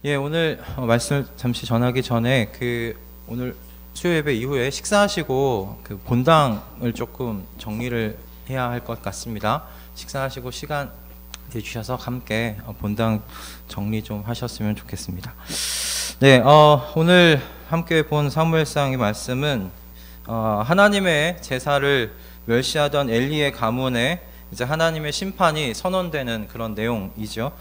예, 오늘 말씀을 잠시 전하기 전에 오늘 수요 예배 이후에 식사하시고 본당을 조금 정리를 해야 할 것 같습니다. 식사하시고 시간 내주셔서 함께 본당 정리 좀 하셨으면 좋겠습니다. 네, 오늘 함께 본 사무엘상의 말씀은 하나님의 제사를 멸시하던 엘리의 가문에 이제 하나님의 심판이 선언되는 그런 내용이죠.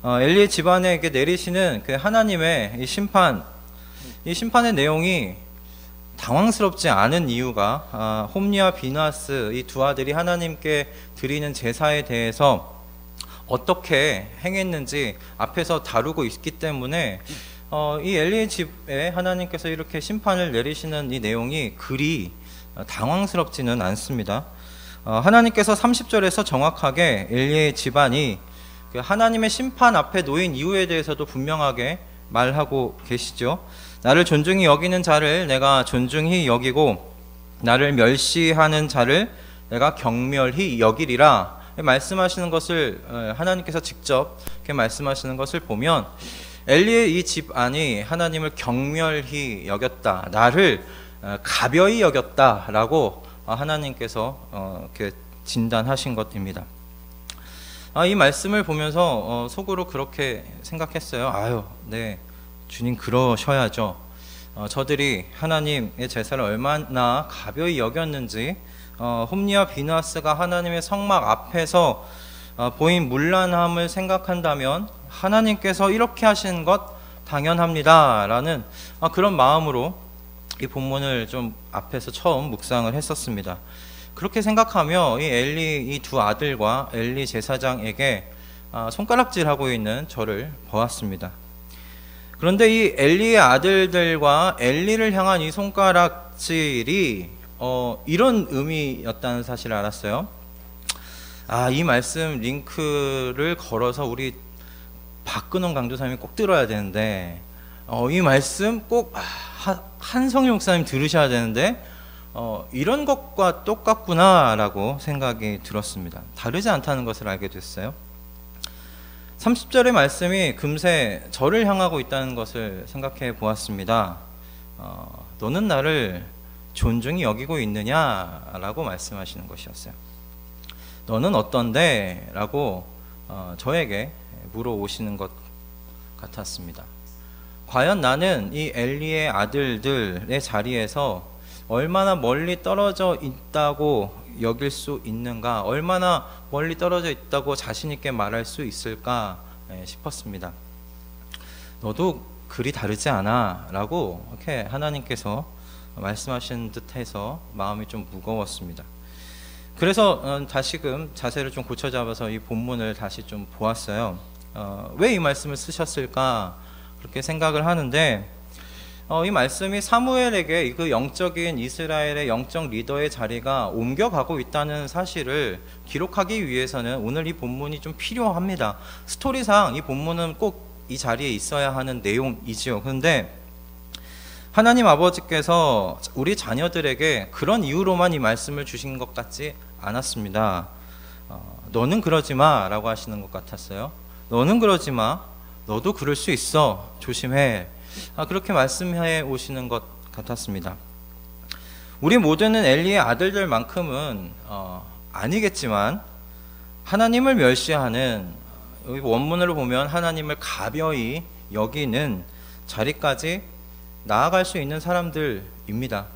엘리의 집안에게 내리시는 그 하나님의 이 심판의 내용이 당황스럽지 않은 이유가 홈리와 비나스 이 두 아들이 하나님께 드리는 제사에 대해서 어떻게 행했는지 앞에서 다루고 있기 때문에 이 엘리의 집에 하나님께서 이렇게 심판을 내리시는 이 내용이 그리 당황스럽지는 않습니다. 하나님께서 30절에서 정확하게 엘리의 집안이 하나님의 심판 앞에 놓인 이유에 대해서도 분명하게 말하고 계시죠. 나를 존중히 여기는 자를 내가 존중히 여기고 나를 멸시하는 자를 내가 경멸히 여기리라 말씀하시는 것을 하나님께서 직접 이렇게 말씀하시는 것을 보면 엘리의 이 집안이 하나님을 경멸히 여겼다, 나를 가벼이 여겼다라고 하나님께서 이렇게 진단하신 것입니다. 이 말씀을 보면서 속으로 그렇게 생각했어요. 아유, 네, 주님 그러셔야죠. 저들이 하나님의 제사를 얼마나 가벼이 여겼는지 홈리와 비나스가 하나님의 성막 앞에서 보인 문란함을 생각한다면 하나님께서 이렇게 하시는 것 당연합니다 라는 그런 마음으로 이 본문을 좀 앞에서 처음 묵상을 했었습니다. 그렇게 생각하며 이 두 아들과 엘리 제사장에게 손가락질하고 있는 저를 보았습니다. 그런데 이 엘리의 아들들과 엘리를 향한 이 손가락질이 이런 의미였다는 사실을 알았어요. 이 말씀 링크를 걸어서 우리 박근홍 강조사님이 꼭 들어야 되는데 이 말씀 꼭 한성일 목사님 들으셔야 되는데 이런 것과 똑같구나 라고 생각이 들었습니다. 다르지 않다는 것을 알게 됐어요. 30절의 말씀이 금세 저를 향하고 있다는 것을 생각해 보았습니다. 너는 나를 존중히 여기고 있느냐 라고 말씀하시는 것이었어요. 너는 어떤데? 라고 저에게 물어오시는 것 같았습니다. 과연 나는 이 엘리의 아들들의 자리에서 얼마나 멀리 떨어져 있다고 여길 수 있는가, 얼마나 멀리 떨어져 있다고 자신 있게 말할 수 있을까 싶었습니다. 너도 그리 다르지 않아 라고 이렇게 하나님께서 말씀하신 듯해서 마음이 좀 무거웠습니다. 그래서 다시금 자세를 좀 고쳐 잡아서 이 본문을 다시 좀 보았어요. 왜 이 말씀을 쓰셨을까 그렇게 생각을 하는데 이 말씀이 사무엘에게 그 영적인 이스라엘의 영적 리더의 자리가 옮겨가고 있다는 사실을 기록하기 위해서는 오늘 이 본문이 좀 필요합니다. 스토리상 이 본문은 꼭 이 자리에 있어야 하는 내용이지요. 그런데 하나님 아버지께서 우리 자녀들에게 그런 이유로만 이 말씀을 주신 것 같지 않았습니다. 너는 그러지 마 라고 하시는 것 같았어요. 너는 그러지 마, 너도 그럴 수 있어, 조심해, 그렇게 말씀해 오시는 것 같았습니다. 우리 모두는 엘리의 아들들만큼은 아니겠지만 하나님을 멸시하는, 여기 원문으로 보면 하나님을 가벼이 여기는 자리까지 나아갈 수 있는 사람들입니다.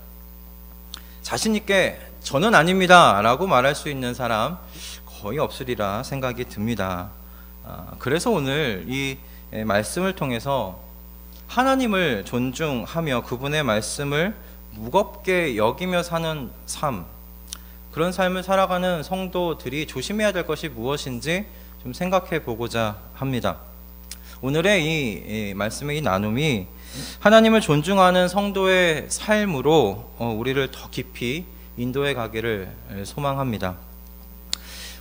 자신 있게 저는 아닙니다 라고 말할 수 있는 사람 거의 없으리라 생각이 듭니다. 그래서 오늘 이 말씀을 통해서 하나님을 존중하며 그분의 말씀을 무겁게 여기며 사는 삶, 그런 삶을 살아가는 성도들이 조심해야 될 것이 무엇인지 좀 생각해 보고자 합니다. 오늘의 이 말씀의 이 나눔이 하나님을 존중하는 성도의 삶으로 우리를 더 깊이 인도해 가기를 소망합니다.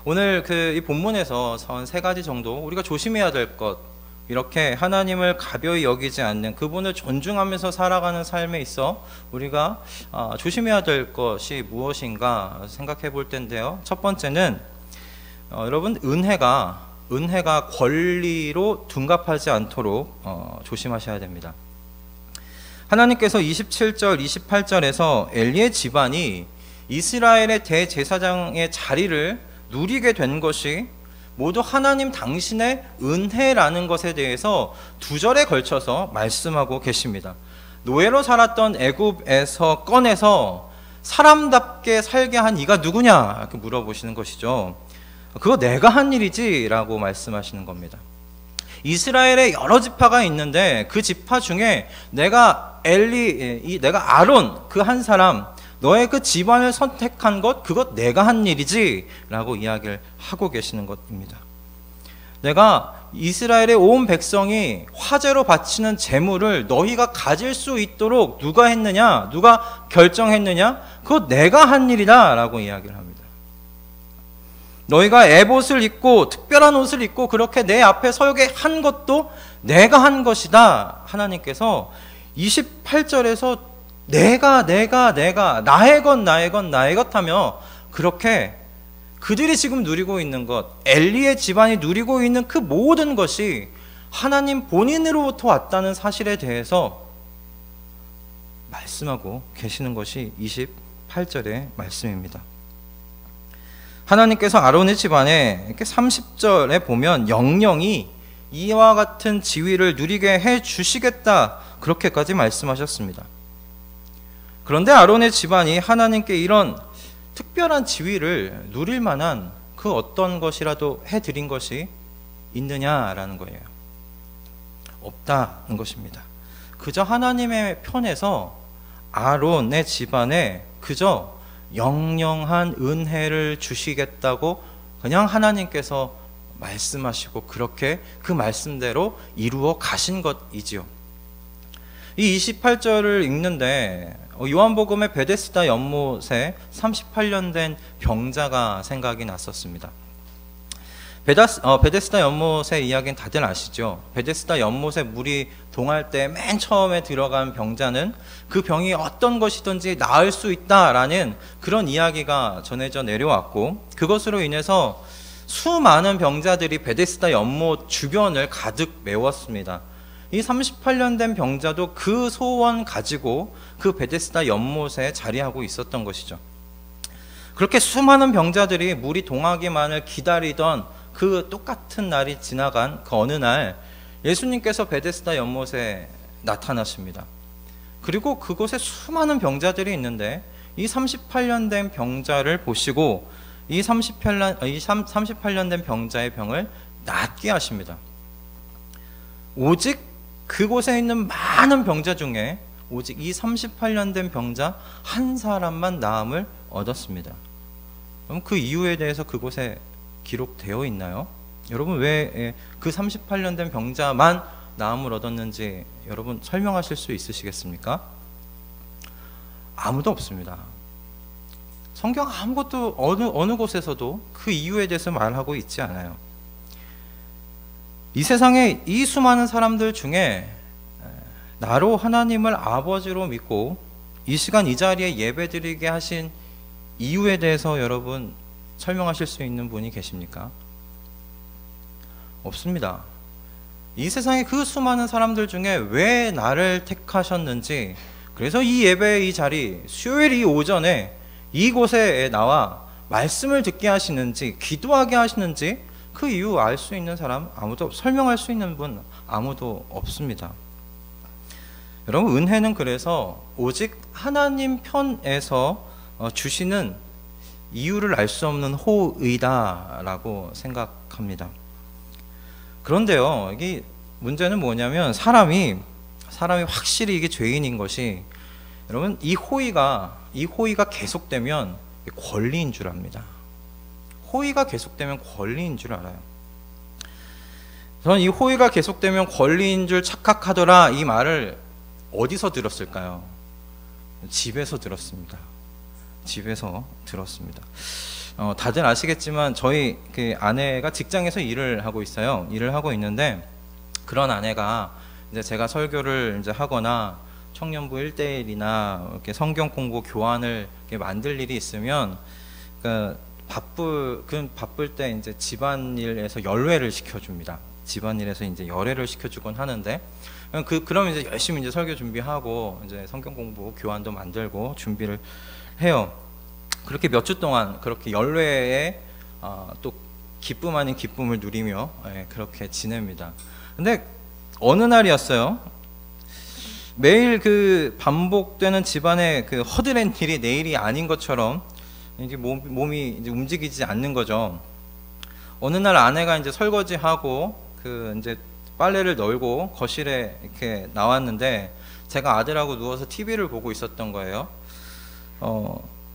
오늘 이 본문에서 선 세 가지 정도 우리가 조심해야 될 것, 이렇게 하나님을 가벼이 여기지 않는, 그분을 존중하면서 살아가는 삶에 있어 우리가 조심해야 될 것이 무엇인가 생각해 볼 텐데요. 첫 번째는 여러분, 은혜가 은혜가 권리로 둔갑하지 않도록 조심하셔야 됩니다. 하나님께서 27절, 28절에서 엘리의 집안이 이스라엘의 대제사장의 자리를 누리게 된 것이 모두 하나님 당신의 은혜라는 것에 대해서 두 절에 걸쳐서 말씀하고 계십니다. 노예로 살았던 애굽에서 꺼내서 사람답게 살게 한 이가 누구냐 이렇게 물어보시는 것이죠. 그거 내가 한 일이지 라고 말씀하시는 겁니다. 이스라엘에 여러 지파가 있는데 그 지파 중에 내가 내가 아론 그 한 사람, 너의 그 집안을 선택한 것, 그것 내가 한 일이지 라고 이야기를 하고 계시는 것입니다. 내가 이스라엘의 온 백성이 화제로 바치는 제물을 너희가 가질 수 있도록 누가 했느냐, 누가 결정했느냐, 그것 내가 한 일이다 라고 이야기를 합니다. 너희가 에봇을 입고 특별한 옷을 입고 그렇게 내 앞에 서게 한 것도 내가 한 것이다. 하나님께서 28절에서 내가 나의 것 하며 그렇게 그들이 지금 누리고 있는 것, 엘리의 집안이 누리고 있는 그 모든 것이 하나님 본인으로부터 왔다는 사실에 대해서 말씀하고 계시는 것이 28절의 말씀입니다. 하나님께서 아론의 집안에 이렇게 30절에 보면 영영이 이와 같은 지위를 누리게 해 주시겠다 그렇게까지 말씀하셨습니다. 그런데 아론의 집안이 하나님께 이런 특별한 지위를 누릴 만한 그 어떤 것이라도 해드린 것이 있느냐라는 거예요. 없다는 것입니다. 그저 하나님의 편에서 아론의 집안에 그저 영영한 은혜를 주시겠다고 그냥 하나님께서 말씀하시고 그렇게 그 말씀대로 이루어 가신 것이지요. 이 28절을 읽는데 요한복음의 베데스다 연못에 38년 된 병자가 생각이 났었습니다. 베데스다 연못의 이야기는 다들 아시죠? 베데스다 연못에 물이 동할 때 맨 처음에 들어간 병자는 그 병이 어떤 것이든지 나을 수 있다라는 그런 이야기가 전해져 내려왔고, 그것으로 인해서 수많은 병자들이 베데스다 연못 주변을 가득 메웠습니다. 이 38년 된 병자도 그 소원 가지고 그 베데스다 연못에 자리하고 있었던 것이죠. 그렇게 수많은 병자들이 물이 동하기만을 기다리던 그 똑같은 날이 지나간 그 어느 날 예수님께서 베데스다 연못에 나타나십니다. 그리고 그곳에 수많은 병자들이 있는데 이 38년 된 병자를 보시고 이 38년 된 병자의 병을 낫게 하십니다. 오직 그곳에 있는 많은 병자 중에 오직 이 38년 된 병자 한 사람만 나음을 얻었습니다. 그럼 그 이유에 대해서 그곳에 기록되어 있나요? 여러분 왜 그 38년 된 병자만 나음을 얻었는지 여러분 설명하실 수 있으시겠습니까? 아무도 없습니다. 성경 아무것도 어느 곳에서도 그 이유에 대해서 말하고 있지 않아요. 이 세상에 이 수많은 사람들 중에 나로 하나님을 아버지로 믿고 이 시간 이 자리에 예배드리게 하신 이유에 대해서 여러분 설명하실 수 있는 분이 계십니까? 없습니다. 이 세상에 그 수많은 사람들 중에 왜 나를 택하셨는지, 그래서 이 예배의 이 자리, 수요일 이 오전에 이곳에 나와 말씀을 듣게 하시는지, 기도하게 하시는지 그 이유 알 수 있는 사람 아무도, 설명할 수 있는 분 아무도 없습니다. 여러분 은혜는 그래서 오직 하나님 편에서 주시는 이유를 알 수 없는 호의다라고 생각합니다. 그런데요, 이게 문제는 뭐냐면 사람이 확실히 이게 죄인인 것이, 여러분 이 호의가 계속되면 권리인 줄 압니다. 호의가 계속되면 권리인 줄 알아요. 저는 이 호의가 계속되면 권리인 줄 착각하더라 이 말을 어디서 들었을까요? 집에서 들었습니다. 집에서 들었습니다. 다들 아시겠지만 저희 그 아내가 직장에서 일을 하고 있어요. 일을 하고 있는데 그런 아내가 이제 제가 설교를 이제 하거나 청년부 1대1이나 이렇게 성경 공부 교환을 이렇게 만들 일이 있으면 그러니까 바쁠 때 이제 집안일에서 열회를 시켜줍니다. 집안일에서 이제 열회를 시켜주곤 하는데, 그럼 이제 열심히 이제 설교 준비하고, 이제 성경 공부, 교환도 만들고 준비를 해요. 그렇게 몇 주 동안 그렇게 열회에 또 기쁨 아닌 기쁨을 누리며 그렇게 지냅니다. 근데 어느 날이었어요. 매일 그 반복되는 집안의 그 허드렛 일이 내일이 아닌 것처럼 이제 몸이 이제 움직이지 않는 거죠. 어느 날 아내가 이제 설거지하고 그 이제 빨래를 널고 거실에 이렇게 나왔는데, 제가 아들하고 누워서 TV를 보고 있었던 거예요.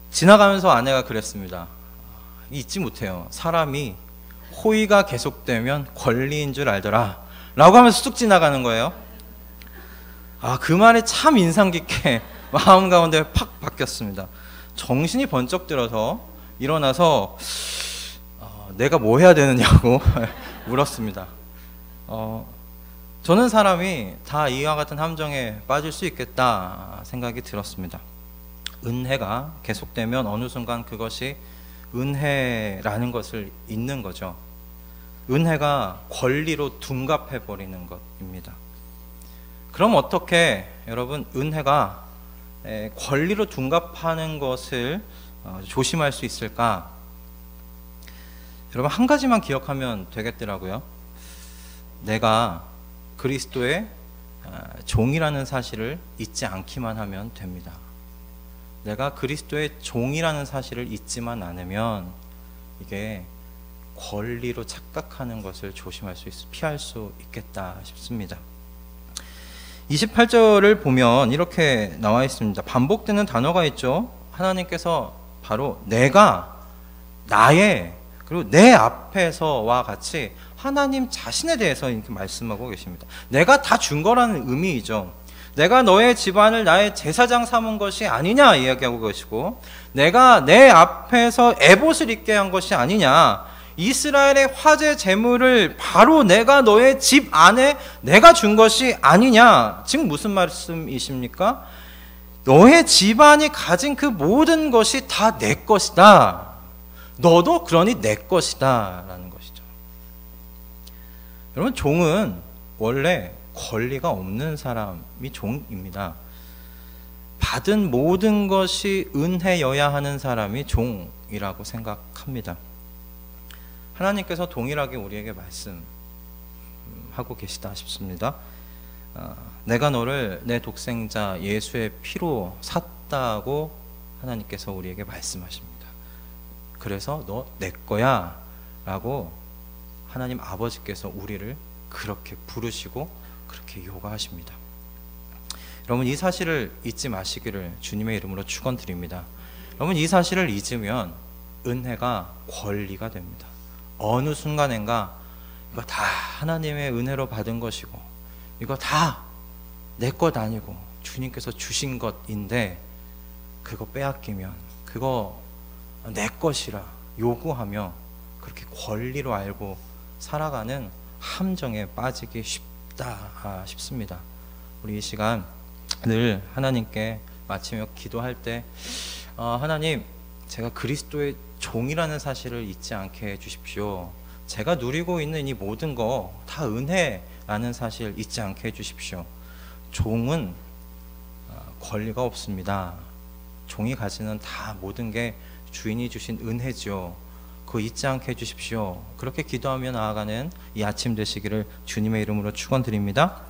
지나가면서 아내가 그랬습니다. 잊지 못해요. 사람이 호의가 계속되면 권리인 줄 알더라 라고 하면서 쑥 지나가는 거예요. 그 말이 참 인상 깊게 마음 가운데 팍 박혔습니다. 정신이 번쩍 들어서 일어나서 내가 뭐 해야 되느냐고 물었습니다. 저는 사람이 다 이와 같은 함정에 빠질 수 있겠다 생각이 들었습니다. 은혜가 계속되면 어느 순간 그것이 은혜라는 것을 잊는 거죠. 은혜가 권리로 둔갑해 버리는 것입니다. 그럼 어떻게 여러분 은혜가 권리로 둔갑하는 것을 조심할 수 있을까? 여러분 한 가지만 기억하면 되겠더라고요. 내가 그리스도의 종이라는 사실을 잊지 않기만 하면 됩니다. 내가 그리스도의 종이라는 사실을 잊지만 않으면 이게 권리로 착각하는 것을 피할 수 있겠다 싶습니다. 28절을 보면 이렇게 나와 있습니다. 반복되는 단어가 있죠. 하나님께서 바로 내가, 나의, 그리고 내 앞에서와 같이 하나님 자신에 대해서 이렇게 말씀하고 계십니다. 내가 다 준 거라는 의미이죠. 내가 너의 집안을 나의 제사장 삼은 것이 아니냐 이야기하고 계시고, 내가 내 앞에서 에봇을 입게 한 것이 아니냐, 이스라엘의 화제 제물을 바로 내가 너의 집 안에 내가 준 것이 아니냐. 지금 무슨 말씀이십니까? 너의 집안이 가진 그 모든 것이 다 내 것이다. 너도 그러니 내 것이다 라는 것이죠. 여러분 종은 원래 권리가 없는 사람이 종입니다. 받은 모든 것이 은혜여야 하는 사람이 종이라고 생각합니다. 하나님께서 동일하게 우리에게 말씀하고 계시다 싶습니다. 내가 너를 내 독생자 예수의 피로 샀다고 하나님께서 우리에게 말씀하십니다. 그래서 너 내 거야 라고 하나님 아버지께서 우리를 그렇게 부르시고 그렇게 요구하십니다. 여러분 이 사실을 잊지 마시기를 주님의 이름으로 축원드립니다. 여러분 이 사실을 잊으면 은혜가 권리가 됩니다. 어느 순간인가 이거 다 하나님의 은혜로 받은 것이고 이거 다 내 것 아니고 주님께서 주신 것인데, 그거 빼앗기면 그거 내 것이라 요구하며 그렇게 권리로 알고 살아가는 함정에 빠지기 쉽다 싶습니다. 우리 이 시간 늘 하나님께 마치며 기도할 때 하나님, 제가 그리스도의 종이라는 사실을 잊지 않게 해주십시오. 제가 누리고 있는 이 모든 거 다 은혜라는 사실 잊지 않게 해주십시오. 종은 권리가 없습니다. 종이 가지는 다 모든 게 주인이 주신 은혜죠. 그거 잊지 않게 해주십시오. 그렇게 기도하며 나아가는 이 아침 되시기를 주님의 이름으로 축원드립니다.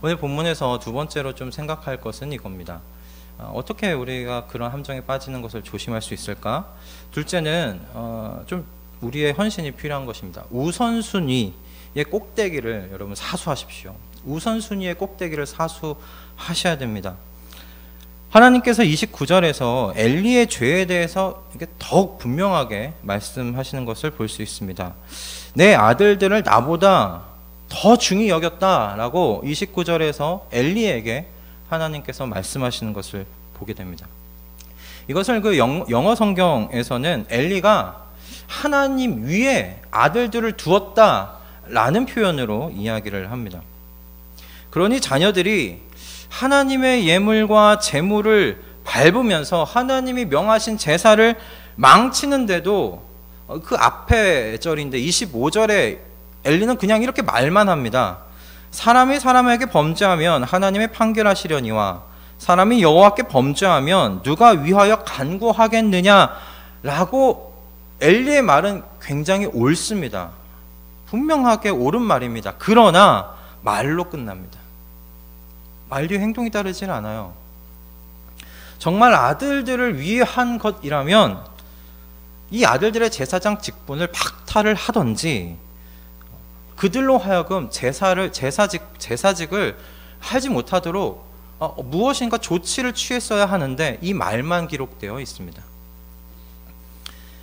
오늘 본문에서 두 번째로 좀 생각할 것은 이겁니다. 어떻게 우리가 그런 함정에 빠지는 것을 조심할 수 있을까? 둘째는 좀 우리의 헌신이 필요한 것입니다. 우선순위의 꼭대기를 여러분 사수하십시오. 우선순위의 꼭대기를 사수하셔야 됩니다. 하나님께서 29절에서 엘리의 죄에 대해서 더욱 분명하게 말씀하시는 것을 볼 수 있습니다. 내 아들들을 나보다 더 중히 여겼다라고 29절에서 엘리에게 하나님께서 말씀하시는 것을 보게 됩니다. 이것을 그 영어 성경에서는 엘리가 하나님 위에 아들들을 두었다라는 표현으로 이야기를 합니다. 그러니 자녀들이 하나님의 예물과 제물을 밟으면서 하나님이 명하신 제사를 망치는데도 그 앞에 절인데 25절에 엘리는 그냥 이렇게 말만 합니다. 사람이 사람에게 범죄하면 하나님의 판결하시려니와 사람이 여호와께 범죄하면 누가 위하여 간구하겠느냐라고 엘리의 말은 굉장히 옳습니다. 분명하게 옳은 말입니다. 그러나 말로 끝납니다. 말 뒤에 행동이 따르질 않아요. 정말 아들들을 위한 것이라면 이 아들들의 제사장 직분을 박탈을 하던지 그들로 하여금 제사직을 하지 못하도록 무엇인가 조치를 취했어야 하는데 이 말만 기록되어 있습니다.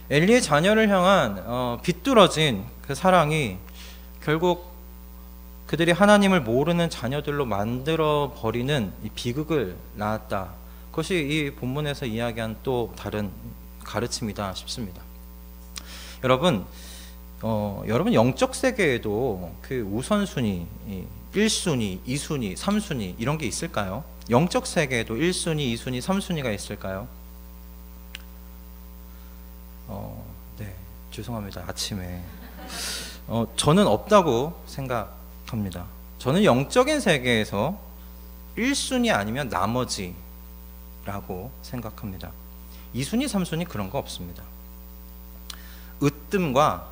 엘리의 자녀를 향한 비뚤어진 그 사랑이 결국 그들이 하나님을 모르는 자녀들로 만들어 버리는 이 비극을 낳았다. 그것이 이 본문에서 이야기한 또 다른 가르침이다 싶습니다. 여러분 영적 세계에도 그 우선순위, 1순위, 2순위, 3순위 이런 게 있을까요? 영적 세계에도 1순위, 2순위, 3순위가 있을까요? 네, 죄송합니다. 아침에 저는 없다고 생각합니다. 저는 영적인 세계에서 1순위 아니면 나머지라고 생각합니다. 2순위, 3순위 그런 거 없습니다. 으뜸과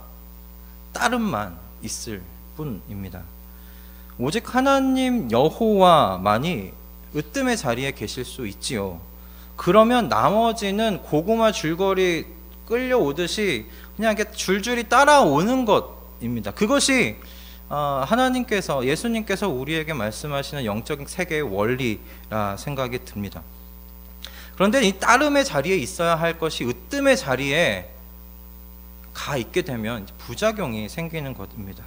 따름만 있을 뿐입니다. 오직 하나님 여호와만이 으뜸의 자리에 계실 수 있지요. 그러면 나머지는 고구마 줄거리 끌려오듯이 그냥 이렇게 줄줄이 따라오는 것입니다. 그것이 하나님께서, 예수님께서 우리에게 말씀하시는 영적인 세계의 원리라 생각이 듭니다. 그런데 이 따름의 자리에 있어야 할 것이 으뜸의 자리에 가 있게 되면 부작용이 생기는 것입니다.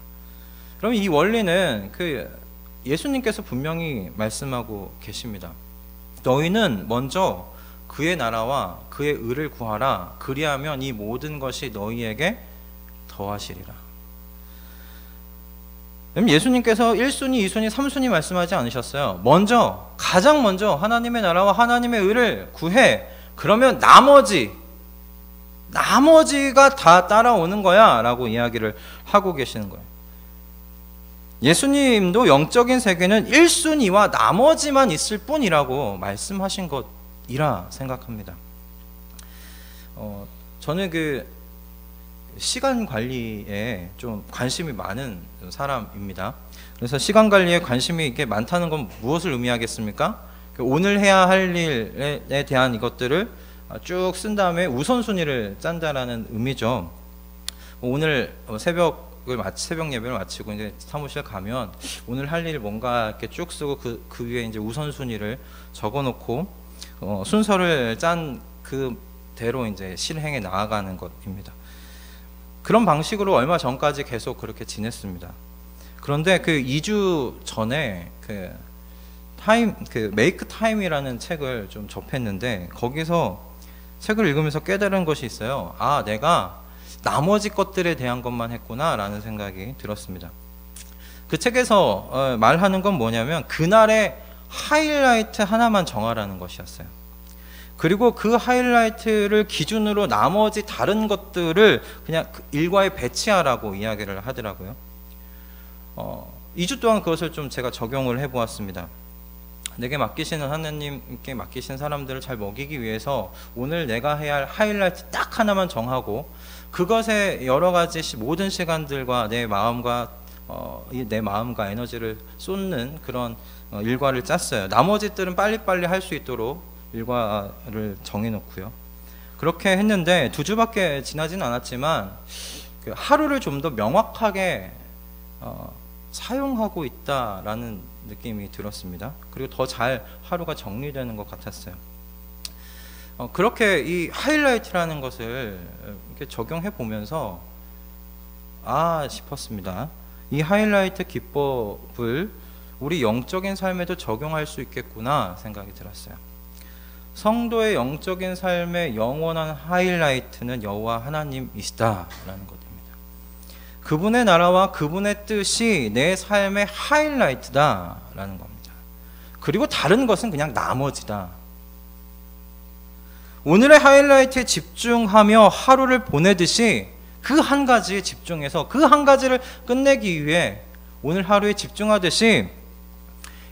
그럼 이 원리는 예수님께서 분명히 말씀하고 계십니다. 너희는 먼저 그의 나라와 그의 의를 구하라. 그리하면 이 모든 것이 너희에게 더하시리라. 예수님께서 1순위, 2순위, 3순위 말씀하지 않으셨어요. 가장 먼저 하나님의 나라와 하나님의 의를 구해. 그러면 나머지가 다 따라오는 거야 라고 이야기를 하고 계시는 거예요. 예수님도 영적인 세계는 1순위와 나머지만 있을 뿐이라고 말씀하신 것이라 생각합니다. 저는 시간 관리에 좀 관심이 많은 사람입니다. 그래서 시간 관리에 관심이 이게 많다는 건 무엇을 의미하겠습니까? 오늘 해야 할 일에 대한 이것들을 쭉 쓴 다음에 우선순위를 짠다라는 의미죠. 오늘 새벽 예배를 마치고 이제 사무실 가면 오늘 할 일 뭔가 이렇게 쭉 쓰고 그 위에 이제 우선순위를 적어놓고 순서를 짠 그대로 이제 실행에 나아가는 것입니다. 그런 방식으로 얼마 전까지 계속 그렇게 지냈습니다. 그런데 2주 전에 메이크 타임이라는 책을 좀 접했는데 거기서 책을 읽으면서 깨달은 것이 있어요. 내가 나머지 것들에 대한 것만 했구나 라는 생각이 들었습니다. 그 책에서 말하는 건 뭐냐면 그날의 하이라이트 하나만 정하라는 것이었어요. 그리고 그 하이라이트를 기준으로 나머지 다른 것들을 그냥 일과에 배치하라고 이야기를 하더라고요. 2주 동안 그것을 좀 제가 적용을 해보았습니다. 내게 맡기시는 하나님께 맡기신 사람들을 잘 먹이기 위해서 오늘 내가 해야 할 하이라이트 딱 하나만 정하고 그것에 여러 가지 모든 시간들과 내 마음과 에너지를 쏟는 그런 일과를 짰어요. 나머지들은 빨리빨리 할 수 있도록 일과를 정해놓고요. 그렇게 했는데 2주밖에 지나진 않았지만 하루를 좀 더 명확하게 사용하고 있다라는 느낌이 들었습니다. 그리고 더 잘 하루가 정리되는 것 같았어요. 그렇게 이 하이라이트라는 것을 이렇게 적용해 보면서 싶었습니다. 이 하이라이트 기법을 우리 영적인 삶에도 적용할 수 있겠구나 생각이 들었어요. 성도의 영적인 삶의 영원한 하이라이트는 여호와 하나님이시다라는 것입니다. 그분의 나라와 그분의 뜻이 내 삶의 하이라이트다라는 겁니다. 그리고 다른 것은 그냥 나머지다. 오늘의 하이라이트에 집중하며 하루를 보내듯이 그 한 가지에 집중해서 그 한 가지를 끝내기 위해 오늘 하루에 집중하듯이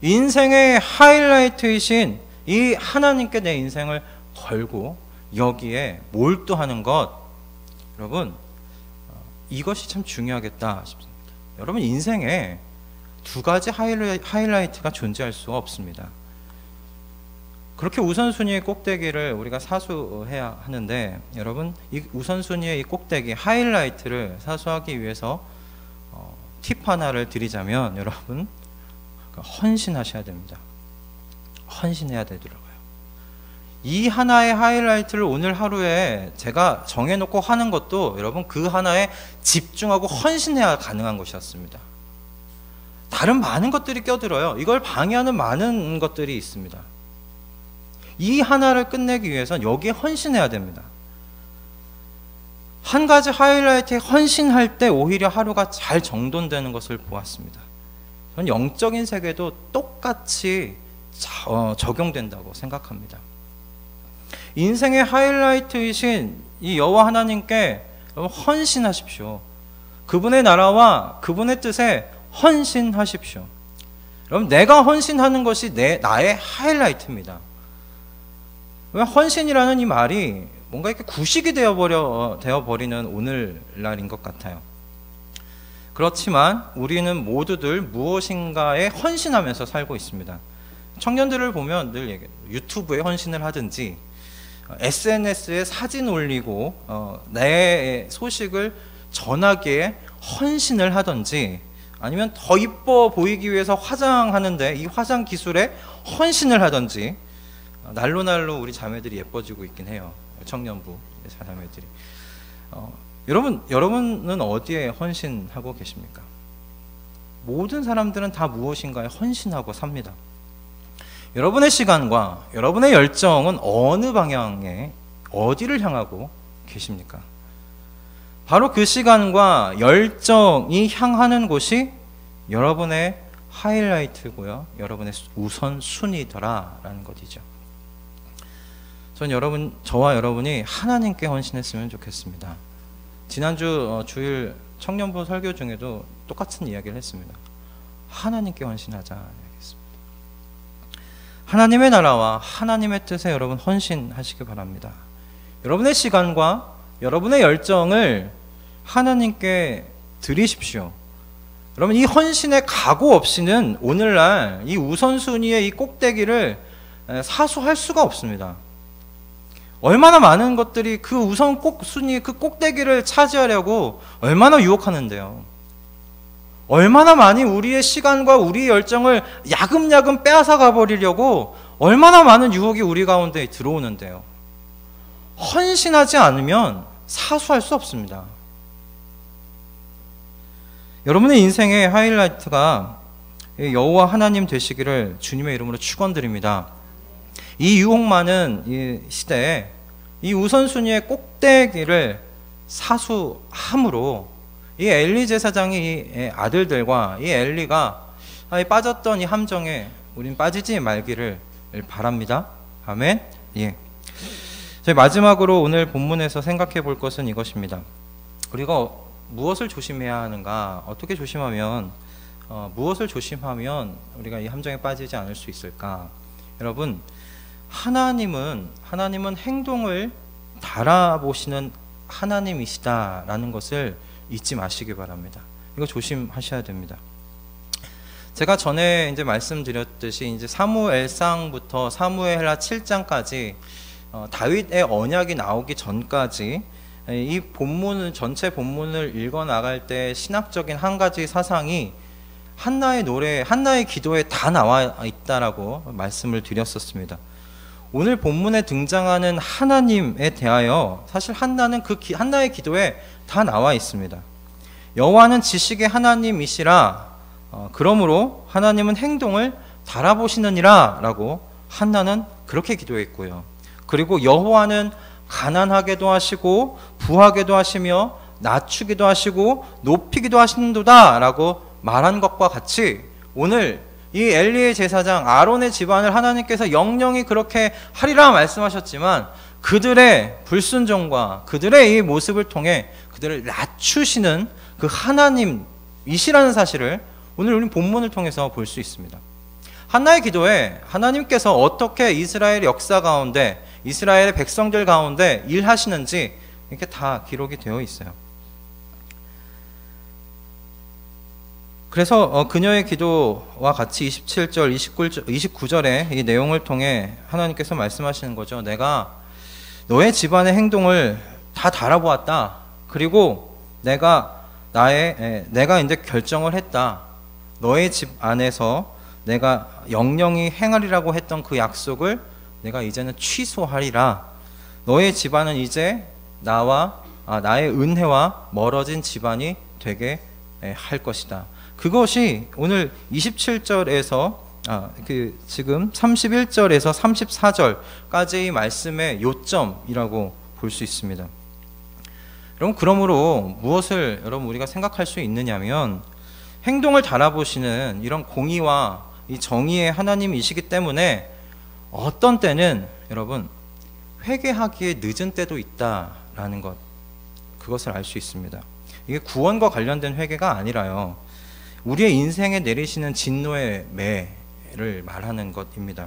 인생의 하이라이트이신 이 하나님께 내 인생을 걸고 여기에 몰두하는 것, 여러분 이것이 참 중요하겠다 싶습니다. 여러분 인생에 두 가지 하이라이트가 존재할 수가 없습니다. 그렇게 우선순위의 꼭대기를 우리가 사수해야 하는데, 여러분 이 우선순위의 이 꼭대기 하이라이트를 사수하기 위해서 팁 하나를 드리자면, 여러분 헌신하셔야 됩니다. 헌신해야 되더라고요. 이 하나의 하이라이트를 오늘 하루에 제가 정해놓고 하는 것도 여러분 그 하나에 집중하고 헌신해야 가능한 것이었습니다. 다른 많은 것들이 껴들어요. 이걸 방해하는 많은 것들이 있습니다. 이 하나를 끝내기 위해서는 여기에 헌신해야 됩니다. 한 가지 하이라이트에 헌신할 때 오히려 하루가 잘 정돈되는 것을 보았습니다. 저는 영적인 세계도 똑같이 적용된다고 생각합니다. 인생의 하이라이트이신 이 여호와 하나님께 헌신하십시오. 그분의 나라와 그분의 뜻에 헌신하십시오. 여러분 내가 헌신하는 것이 나의 하이라이트입니다. 왜 헌신이라는 이 말이 뭔가 이렇게 구식이 되어버리는 오늘날인 것 같아요. 그렇지만 우리는 모두들 무엇인가에 헌신하면서 살고 있습니다. 청년들을 보면 늘 얘기해요. 유튜브에 헌신을 하든지 SNS에 사진 올리고 내 소식을 전하기에 헌신을 하든지, 아니면 더 이뻐 보이기 위해서 화장하는데 이 화장 기술에 헌신을 하든지, 날로 우리 자매들이 예뻐지고 있긴 해요. 청년부 자매들이. 여러분은 어디에 헌신하고 계십니까? 모든 사람들은 다 무엇인가에 헌신하고 삽니다. 여러분의 시간과 여러분의 열정은 어느 방향에, 어디를 향하고 계십니까? 바로 그 시간과 열정이 향하는 곳이 여러분의 하이라이트고요, 여러분의 우선순위더라라는 것이죠. 전 저와 여러분이 하나님께 헌신했으면 좋겠습니다. 지난주 주일 청년부 설교 중에도 똑같은 이야기를 했습니다. 하나님께 헌신하자 이야기했습니다. 하나님의 나라와 하나님의 뜻에 여러분 헌신하시기 바랍니다. 여러분의 시간과 여러분의 열정을 하나님께 드리십시오. 여러분 이 헌신의 각오 없이는 오늘날 이 우선순위의 이 꼭대기를 사수할 수가 없습니다. 얼마나 많은 것들이 그 우선 순위, 그 꼭대기를 차지하려고 얼마나 유혹하는데요. 얼마나 많이 우리의 시간과 우리의 열정을 야금야금 빼앗아 가버리려고 얼마나 많은 유혹이 우리 가운데 들어오는데요. 헌신하지 않으면 사수할 수 없습니다. 여러분의 인생의 하이라이트가 여호와 하나님 되시기를 주님의 이름으로 축원드립니다. 이 유혹 많은 이 시대에 이 우선순위의 꼭대기를 사수함으로 이 엘리 제사장이 이 아들들과 이 엘리가 빠졌던 이 함정에 우린 빠지지 말기를 바랍니다. 아멘. 예. 저희 마지막으로 오늘 본문에서 생각해 볼 것은 이것입니다. 우리가 무엇을 조심해야 하는가? 어떻게 조심하면 무엇을 조심하면 우리가 이 함정에 빠지지 않을 수 있을까? 여러분, 하나님은 행동을 달아보시는 하나님이시다라는 것을 잊지 마시기 바랍니다. 이거 조심하셔야 됩니다. 제가 전에 이제 말씀드렸듯이 이제 사무엘상부터 사무엘하 7장까지 다윗의 언약이 나오기 전까지 이 본문을, 전체 본문을 읽어 나갈 때 신학적인 한 가지 사상이 한나의 노래, 한나의 기도에 다 나와 있다라고 말씀을 드렸었습니다. 오늘 본문에 등장하는 하나님에 대하여 사실 한나는 한나의 기도에 다 나와 있습니다. 여호와는 지식의 하나님이시라, 그러므로 하나님은 행동을 달아보시느니라 라고 한나는 그렇게 기도했고요. 그리고 여호와는 가난하게도 하시고 부하게도 하시며 낮추기도 하시고 높이기도 하시는도다 라고 말한 것과 같이 오늘 이 엘리의 제사장 아론의 집안을 하나님께서 영영이 그렇게 하리라 말씀하셨지만 그들의 불순종과 그들의 이 모습을 통해 그들을 낮추시는 그 하나님이시라는 사실을 오늘 우리 본문을 통해서 볼 수 있습니다. 한나의 기도에 하나님께서 어떻게 이스라엘 역사 가운데 이스라엘의 백성들 가운데 일하시는지 이렇게 다 기록이 되어 있어요. 그래서 그녀의 기도와 같이 27절, 29절의 이 내용을 통해 하나님께서 말씀하시는 거죠. 내가 너의 집안의 행동을 다 달아보았다. 그리고 내가 이제 결정을 했다. 너의 집 안에서 내가 영영이 행하리라고 했던 그 약속을 내가 이제는 취소하리라. 너의 집안은 이제 나의 은혜와 멀어진 집안이 되게 할 것이다. 그것이 오늘 27절에서 지금 31절에서 34절까지의 말씀의 요점이라고 볼 수 있습니다. 여러분, 그러므로 무엇을 여러분 우리가 생각할 수 있느냐면, 행동을 달아보시는 이런 공의와 이 정의의 하나님이시기 때문에 어떤 때는 여러분 회개하기에 늦은 때도 있다라는 것, 그것을 알 수 있습니다. 이게 구원과 관련된 회개가 아니라요, 우리의 인생에 내리시는 진노의 매를 말하는 것입니다.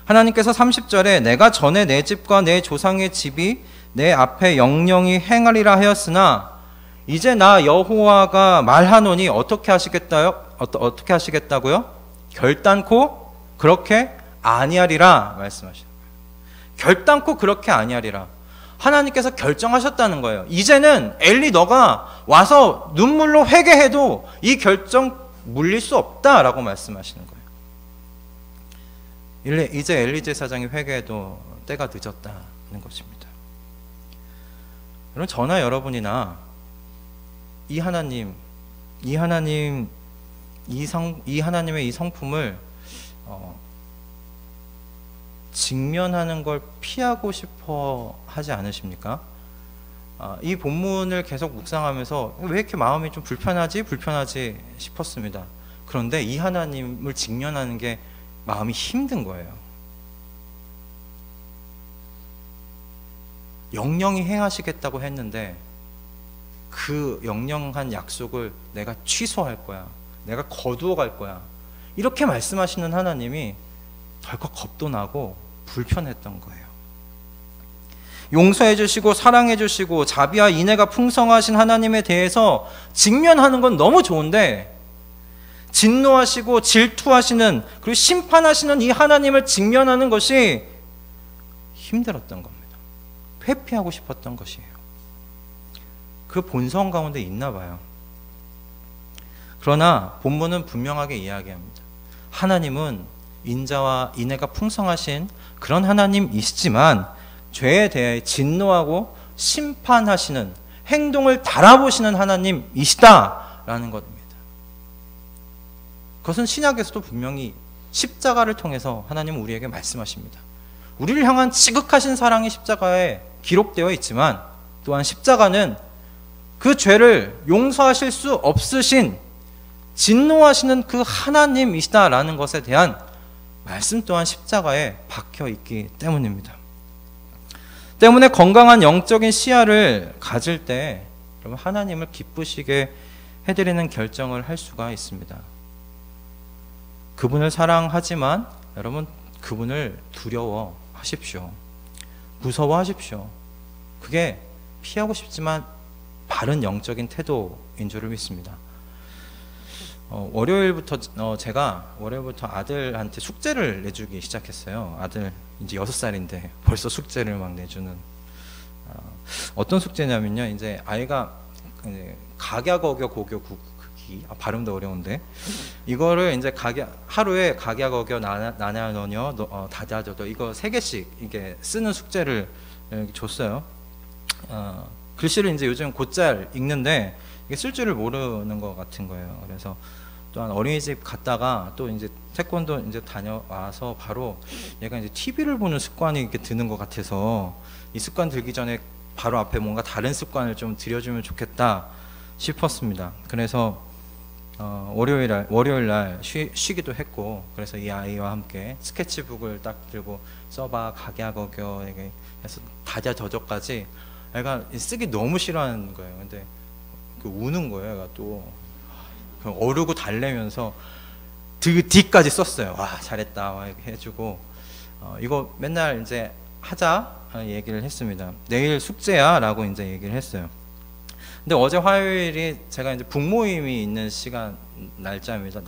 하나님께서 30절에 내가 전에 내 집과 내 조상의 집이 내 앞에 영영히 행하리라 하였으나 이제 나 여호와가 말하노니 어떻게 하시겠다고요? 결단코 그렇게 아니하리라 말씀하시는 거예요. 결단코 그렇게 아니하리라. 하나님께서 결정하셨다는 거예요. 이제는 엘리, 너가 와서 눈물로 회개해도 이 결정 물릴 수 없다라고 말씀하시는 거예요. 이제 엘리 제사장이 회개해도 때가 늦었다는 것입니다. 여러분, 저나 여러분이나 이 하나님의 이 성품을 직면하는 걸 피하고 싶어 하지 않으십니까? 이 본문을 계속 묵상하면서 왜 이렇게 마음이 좀 불편하지 싶었습니다. 그런데 이 하나님을 직면하는 게 마음이 힘든 거예요. 영영히 행하시겠다고 했는데 그 영영한 약속을 내가 취소할 거야, 내가 거두어 갈 거야, 이렇게 말씀하시는 하나님이 덜컥 겁도 나고 불편했던 거예요. 용서해 주시고 사랑해 주시고 자비와 인애가 풍성하신 하나님에 대해서 직면하는 건 너무 좋은데, 진노하시고 질투하시는 그리고 심판하시는 이 하나님을 직면하는 것이 힘들었던 겁니다. 회피하고 싶었던 것이에요. 그 본성 가운데 있나 봐요. 그러나 본문은 분명하게 이야기합니다. 하나님은 인자와 인애가 풍성하신 그런 하나님이시지만 죄에 대해 진노하고 심판하시는, 행동을 달아보시는 하나님이시다라는 것입니다. 그것은 신약에서도 분명히 십자가를 통해서 하나님은 우리에게 말씀하십니다. 우리를 향한 지극하신 사랑이 십자가에 기록되어 있지만 또한 십자가는 그 죄를 용서하실 수 없으신 진노하시는 그 하나님이시다라는 것에 대한 말씀 또한 십자가에 박혀 있기 때문입니다. 때문에 건강한 영적인 시야를 가질 때 여러분, 하나님을 기쁘시게 해드리는 결정을 할 수가 있습니다. 그분을 사랑하지만 여러분, 그분을 두려워하십시오. 무서워하십시오. 그게 피하고 싶지만 바른 영적인 태도인 줄을 믿습니다. 제가 월요일부터 아들한테 숙제를 내주기 시작했어요. 아들 이제 6살인데 벌써 숙제를 막 내주는. 어떤 숙제냐면요, 이제 아이가 각야거겨 고교 국기, 발음도 어려운데, 이거를 이제 하루에 각야거겨 나냐너녀 다다저도 이거 3개씩 이게 쓰는 숙제를 줬어요. 글씨를 이제 요즘 곧잘 읽는데 이게 쓸 줄을 모르는 것 같은 거예요. 그래서 또한 어린이집 갔다가 또 이제 태권도 이제 다녀와서 바로 얘가 이제 TV를 보는 습관이 이렇게 드는 것 같아서 이 습관 들기 전에 바로 앞에 뭔가 다른 습관을 좀 들여주면 좋겠다 싶었습니다. 그래서 월요일 날 쉬기도 했고, 그래서 이 아이와 함께 스케치북을 딱 들고 써봐, 각야거겨 이게 해서 다자저저까지 애가 쓰기 너무 싫어하는 거예요. 근데 그 우는 거예요. 애가 또 어르고 달래면서 D까지 썼어요. 와 잘했다 막 이렇게 해주고 이거 맨날 이제 하자 얘기를 했습니다. 내일 숙제야 라고 이제 얘기를 했어요. 근데 어제 화요일이 제가 이제 북모임이 있는 시간 날입니다.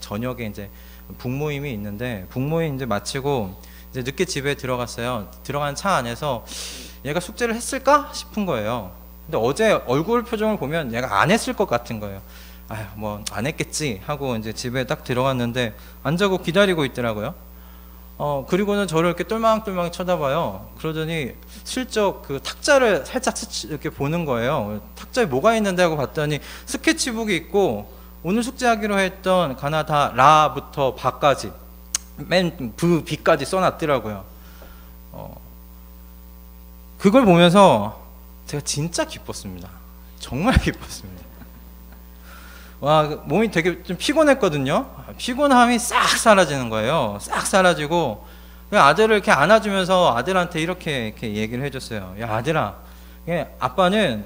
저녁에 이제 북모임이 있는데 북모임 이제 마치고 이제 늦게 집에 들어갔어요. 들어간 차 안에서 얘가 숙제를 했을까 싶은 거예요. 근데 어제 얼굴 표정을 보면 얘가 안 했을 것 같은 거예요. 아휴 뭐 안 했겠지 하고 이제 집에 딱 들어갔는데 안 자고 기다리고 있더라고요. 그리고는 저를 이렇게 똘망똘망 쳐다봐요. 그러더니 슬쩍 그 탁자를 살짝 이렇게 보는 거예요. 탁자에 뭐가 있는데 하고 봤더니 스케치북이 있고 오늘 숙제하기로 했던 가나다 라부터 바까지 맨 B까지 써놨더라고요. 그걸 보면서 제가 진짜 기뻤습니다. 정말 기뻤습니다. 와, 몸이 되게 좀 피곤했거든요. 피곤함이 싹 사라지는 거예요. 싹 사라지고 아들을 이렇게 안아주면서 아들한테 이렇게 얘기를 해줬어요. 야 아들아, 아빠는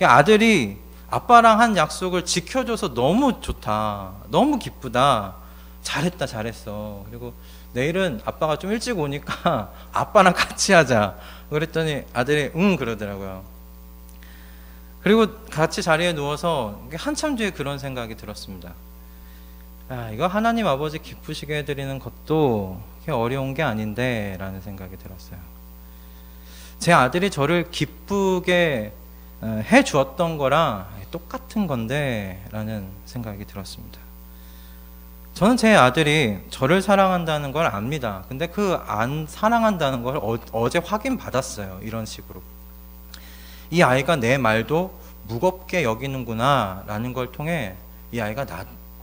아들이 아빠랑 한 약속을 지켜줘서 너무 좋다, 너무 기쁘다, 잘했다, 잘했어. 그리고 내일은 아빠가 좀 일찍 오니까 아빠랑 같이 하자. 그랬더니 아들이 응 그러더라고요. 그리고 같이 자리에 누워서 한참 뒤에 그런 생각이 들었습니다. 이거 하나님 아버지 기쁘시게 해드리는 것도 어려운 게 아닌데 라는 생각이 들었어요. 제 아들이 저를 기쁘게 해주었던 거랑 똑같은 건데 라는 생각이 들었습니다. 저는 제 아들이 저를 사랑한다는 걸 압니다. 근데 그 안 사랑한다는 걸 어제 확인받았어요. 이런 식으로. 이 아이가 내 말도 무겁게 여기는구나 라는 걸 통해 이 아이가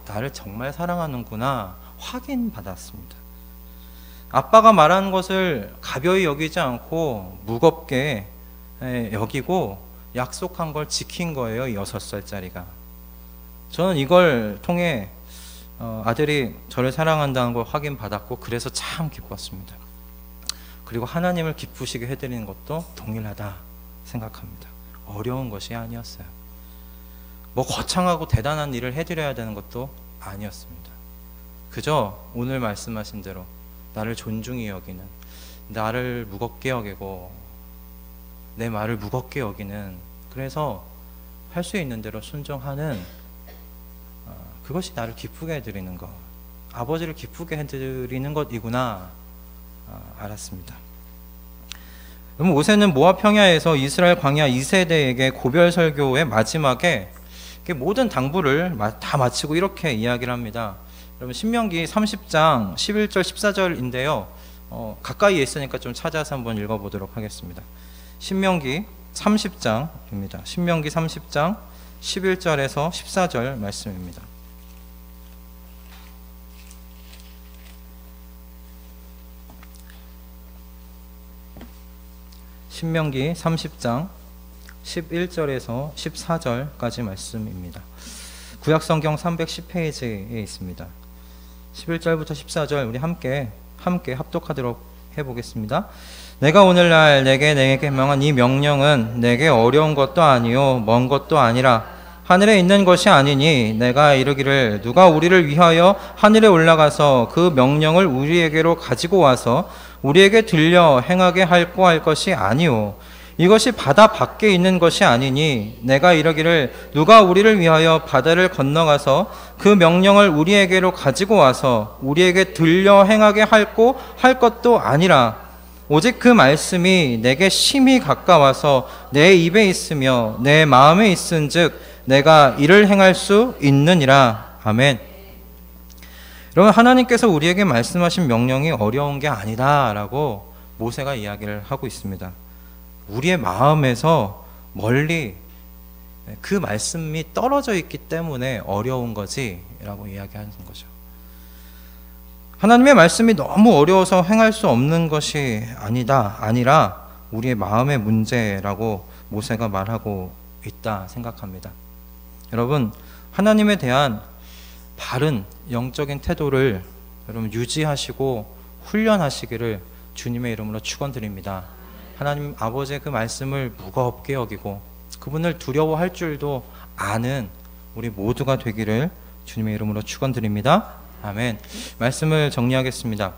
나를 정말 사랑하는구나 확인받았습니다. 아빠가 말하는 것을 가벼이 여기지 않고 무겁게 여기고 약속한 걸 지킨 거예요. 6살짜리가. 저는 이걸 통해 아들이 저를 사랑한다는 걸 확인받았고 그래서 참 기뻤습니다. 그리고 하나님을 기쁘시게 해드리는 것도 동일하다 생각합니다. 어려운 것이 아니었어요. 뭐 거창하고 대단한 일을 해드려야 되는 것도 아니었습니다. 그저 오늘 말씀하신 대로 나를 존중히 여기는, 나를 무겁게 여기고 내 말을 무겁게 여기는, 그래서 할 수 있는 대로 순종하는 그것이 나를 기쁘게 해드리는 것, 아버지를 기쁘게 해드리는 것이구나 알았습니다. 그럼 모세는 모압 평야에서 이스라엘 광야 2세대에게 고별 설교의 마지막에 모든 당부를 다 마치고 이렇게 이야기를 합니다. 여러분 신명기 30장 11절 14절인데요. 가까이에 있으니까 좀 찾아서 한번 읽어보도록 하겠습니다. 신명기 30장입니다. 신명기 30장 11절에서 14절 말씀입니다. 신명기 30장 11절에서 14절까지 말씀입니다. 구약성경 310페이지에 있습니다. 11절부터 14절 우리 함께 합독하도록 해보겠습니다. 내가 오늘날 내게 명한 이 명령은 내게 어려운 것도 아니요 먼 것도 아니라 하늘에 있는 것이 아니니 내가 이르기를 누가 우리를 위하여 하늘에 올라가서 그 명령을 우리에게로 가지고 와서 우리에게 들려 행하게 할고 할 것이 아니오. 이것이 바다 밖에 있는 것이 아니니 내가 이러기를 누가 우리를 위하여 바다를 건너가서 그 명령을 우리에게로 가지고 와서 우리에게 들려 행하게 할고 할 것도 아니라 오직 그 말씀이 내게 심히 가까워서 내 입에 있으며 내 마음에 있은즉 내가 이를 행할 수 있느니라. 아멘. 여러분 하나님께서 우리에게 말씀하신 명령이 어려운 게 아니다 라고 모세가 이야기를 하고 있습니다. 우리의 마음에서 멀리 그 말씀이 떨어져 있기 때문에 어려운 거지 라고 이야기하는 거죠. 하나님의 말씀이 너무 어려워서 행할 수 없는 것이 아니라 우리의 마음의 문제라고 모세가 말하고 있다 생각합니다. 여러분 하나님에 대한 바른 영적인 태도를 여러분 유지하시고 훈련하시기를 주님의 이름으로 축원드립니다. 하나님 아버지의 그 말씀을 무겁게 여기고 그분을 두려워할 줄도 아는 우리 모두가 되기를 주님의 이름으로 축원드립니다. 아멘. 말씀을 정리하겠습니다.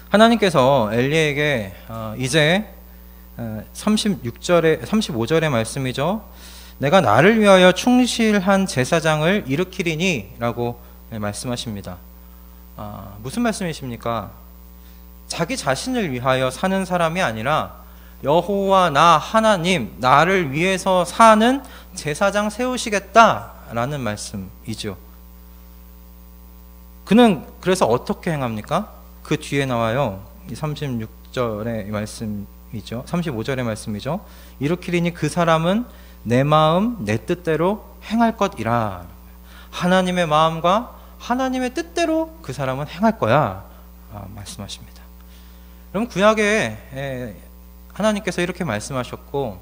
하나님께서 엘리에게 이제 35절의 말씀이죠. 내가 나를 위하여 충실한 제사장을 일으키리니 라고 말씀하십니다. 무슨 말씀이십니까? 자기 자신을 위하여 사는 사람이 아니라 여호와 나 하나님 나를 위해서 사는 제사장 세우시겠다라는 말씀이죠. 그는 그래서 어떻게 행합니까? 그 뒤에 나와요. 이 36절의 말씀이죠. 35절의 말씀이죠. 일으키리니 그 사람은 내 마음 내 뜻대로 행할 것이라. 하나님의 마음과 하나님의 뜻대로 그 사람은 행할 거야 말씀하십니다. 그럼 구약에 하나님께서 이렇게 말씀하셨고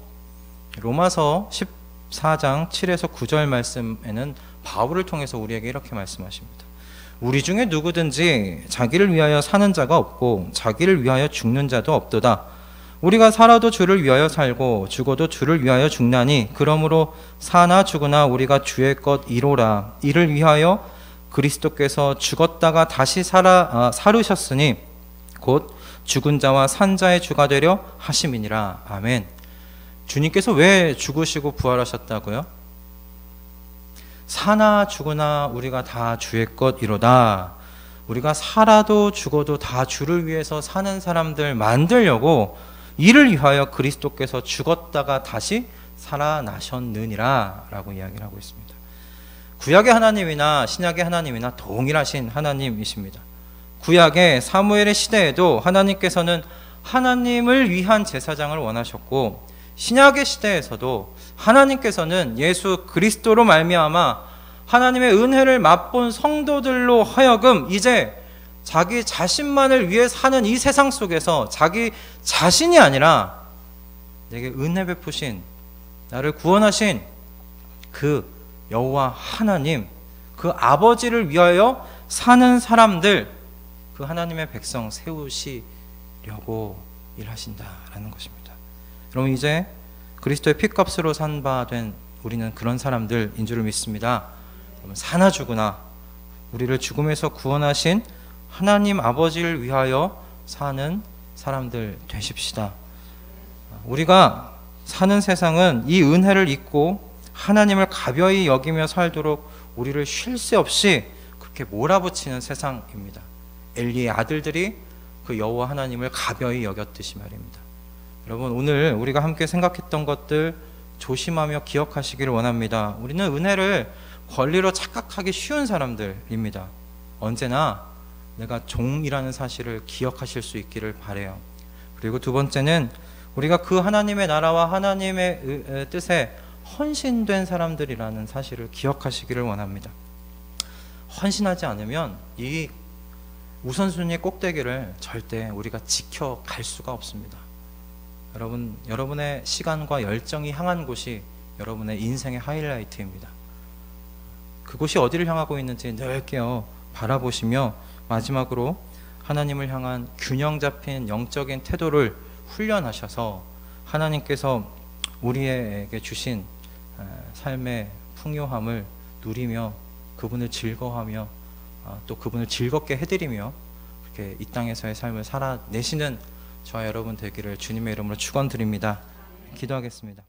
로마서 14장 7에서 9절 말씀에는 바울을 통해서 우리에게 이렇게 말씀하십니다. 우리 중에 누구든지 자기를 위하여 사는 자가 없고 자기를 위하여 죽는 자도 없도다. 우리가 살아도 주를 위하여 살고 죽어도 주를 위하여 죽나니 그러므로 사나 죽으나 우리가 주의 것이로라. 이를 위하여 그리스도께서 죽었다가 다시 살으셨으니 곧 죽은 자와 산 자의 주가 되려 하심이니라. 아멘. 주님께서 왜 죽으시고 부활하셨다고요? 사나 죽으나 우리가 다 주의 것이로다. 우리가 살아도 죽어도 다 주를 위해서 사는 사람들 만들려고 이를 위하여 그리스도께서 죽었다가 다시 살아나셨느니라 라고 이야기를 하고 있습니다. 구약의 하나님이나 신약의 하나님이나 동일하신 하나님이십니다. 구약의 사무엘의 시대에도 하나님께서는 하나님을 위한 제사장을 원하셨고 신약의 시대에서도 하나님께서는 예수 그리스도로 말미암아 하나님의 은혜를 맛본 성도들로 하여금 이제 자기 자신만을 위해 사는 이 세상 속에서 자기 자신이 아니라 내게 은혜 베푸신 나를 구원하신 그 여호와 하나님 그 아버지를 위하여 사는 사람들 그 하나님의 백성 세우시려고 일하신다라는 것입니다. 여러분 이제 그리스도의 피값으로 산 바 된 우리는 그런 사람들인 줄을 믿습니다. 여러분 사나 죽으나 우리를 죽음에서 구원하신 하나님 아버지를 위하여 사는 사람들 되십시다. 우리가 사는 세상은 이 은혜를 잊고 하나님을 가벼이 여기며 살도록 우리를 쉴 새 없이 그렇게 몰아붙이는 세상입니다. 엘리의 아들들이 그 여호와 하나님을 가벼이 여겼듯이 말입니다. 여러분 오늘 우리가 함께 생각했던 것들 조심하며 기억하시기를 원합니다. 우리는 은혜를 권리로 착각하기 쉬운 사람들입니다. 언제나 내가 종이라는 사실을 기억하실 수 있기를 바라요. 그리고 두 번째는 우리가 그 하나님의 나라와 하나님의 뜻에 헌신된 사람들이라는 사실을 기억하시기를 원합니다. 헌신하지 않으면 이 우선순위의 꼭대기를 절대 우리가 지켜갈 수가 없습니다. 여러분의 시간과 열정이 향한 곳이 여러분의 인생의 하이라이트입니다. 그곳이 어디를 향하고 있는지 늘 바라보시며 마지막으로 하나님을 향한 균형 잡힌 영적인 태도를 훈련하셔서 하나님께서 우리에게 주신 삶의 풍요함을 누리며 그분을 즐거워하며 또 그분을 즐겁게 해드리며 이렇게 이 땅에서의 삶을 살아내시는 저와 여러분 되기를 주님의 이름으로 축원드립니다. 기도하겠습니다.